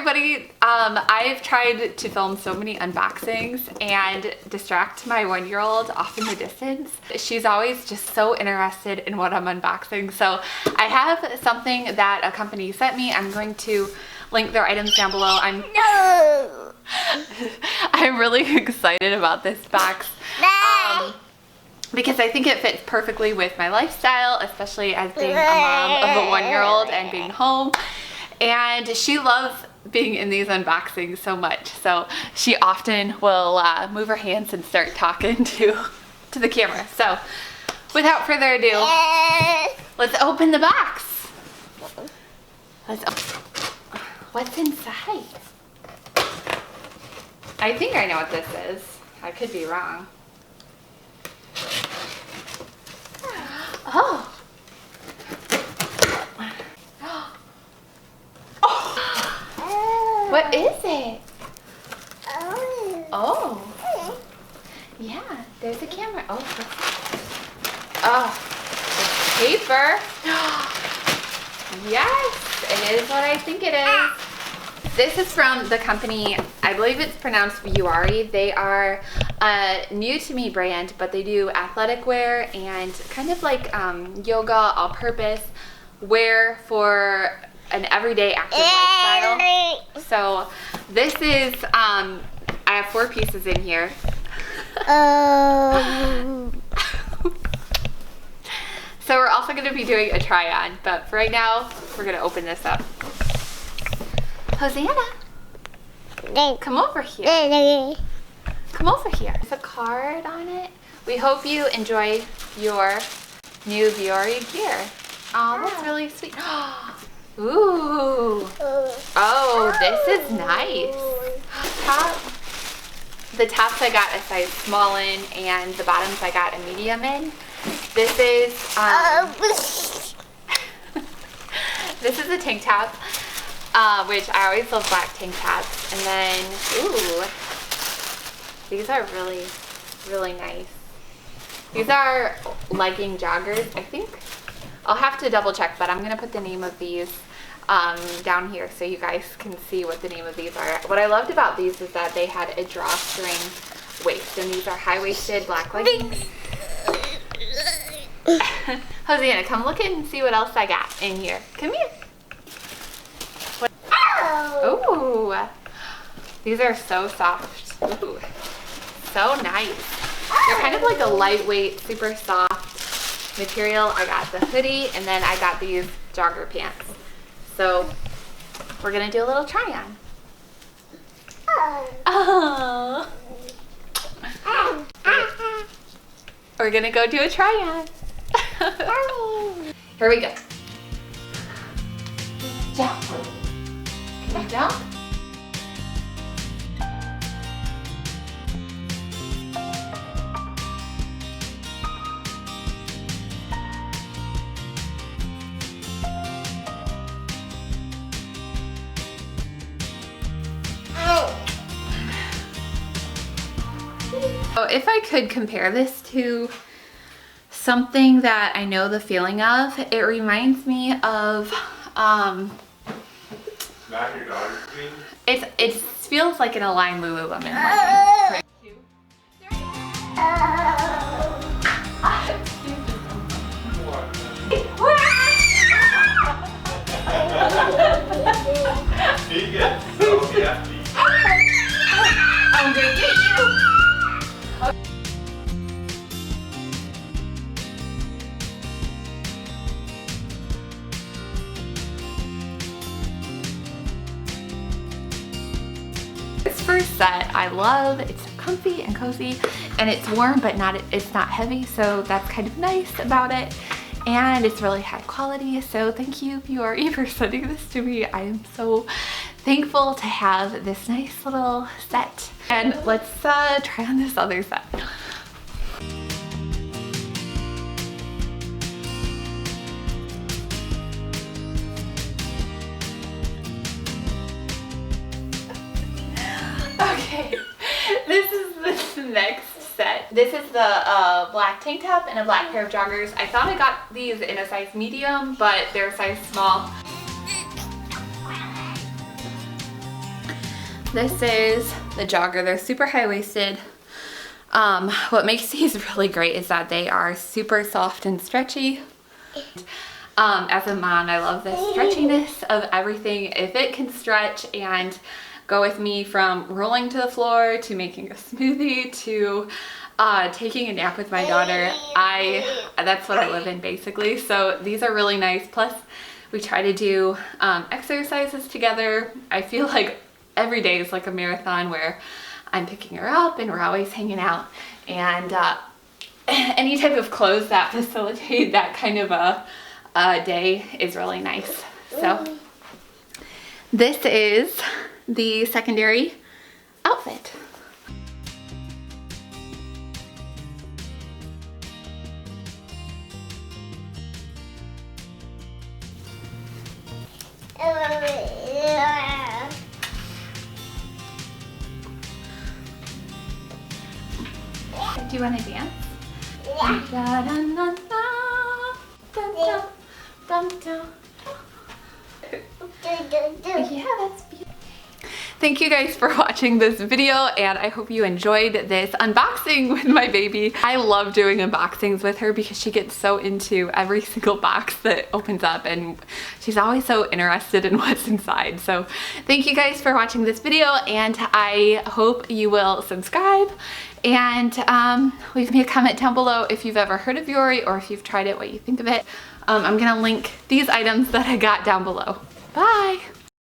everybody. I've tried to film so many unboxings and distract my 1-year-old off in the distance. She's always just so interested in what I'm unboxing. So I have something that a company sent me. I'm going to link their items down below. I'm really excited about this box. Because I think it fits perfectly with my lifestyle, especially as being a mom of a 1-year-old and being home. And she loves being in these unboxings so much. So she often will move her hands and start talking to the camera. So without further ado, let's open the box. What's inside? I think I know what this is. I could be wrong. Oh. What is it? Oh. Yeah, there's a camera. Oh, it's paper. Yes, it is what I think it is. This is from the company, I believe it's pronounced Vuori. They are a new to me brand, but they do athletic wear and kind of like yoga all-purpose wear for an everyday active lifestyle. So this is, I have 4 pieces in here. So we're also going to be doing a try-on, but for right now, we're going to open this up. Hosanna, come over here. Come over here. There's a card on it. We hope you enjoy your new Vuori gear. Oh, that's really sweet. Ooh. Oh, this is nice. The tops I got a size small in, and the bottoms I got a medium in. This is this is a tank top, which I always love black tank tops. And then, ooh, these are really, really nice. These are legging joggers, I think. I'll have to double check, but I'm gonna put the name of these down here so you guys can see what the name of these are. What I loved about these is that they had a drawstring waist, and these are high-waisted black leggings. Hosanna, come look and see what else I got in here. Come here. Ooh, these are so soft. Ooh, so nice. They're kind of like a lightweight, super soft material. I got the hoodie, and then I got these jogger pants. So we're gonna do a little try-on. Oh. We're gonna go do a try-on. Here we go. Jump. Can you jump? So if I could compare this to something that I know the feeling of, it reminds me of Not your daughter's thing? it feels like an Align Lululemon legging. He gets so hefty. I'm gonna get you. This first set I love. It's so comfy and cozy, and it's warm, but it's not heavy, so that's kind of nice about it. And it's really high quality, so thank you, Vuori, for sending this to me. I am so thankful to have this nice little set. And let's try on this other set. Okay, this is the next set. This is the black tank top and a black pair of joggers. I thought I got these in a size medium, but they're a size small. This is the jogger. They're super high-waisted. What makes these really great is that they are super soft and stretchy. As a mom, I love the stretchiness of everything. If it can stretch and go with me from rolling to the floor to making a smoothie to taking a nap with my daughter, that's what I live in basically. So these are really nice. Plus we try to do exercises together. I feel like every day is like a marathon where I'm picking her up and we're always hanging out, and any type of clothes that facilitate that kind of a day is really nice. So this is the secondary outfit. Do you want to dance? Yeah, that's beautiful. Thank you guys for watching this video, and I hope you enjoyed this unboxing with my baby. I love doing unboxings with her because she gets so into every single box that opens up, and she's always so interested in what's inside. So thank you guys for watching this video, and I hope you will subscribe and leave me a comment down below if you've ever heard of Vuori or if you've tried it, what you think of it. I'm gonna link these items that I got down below. Bye!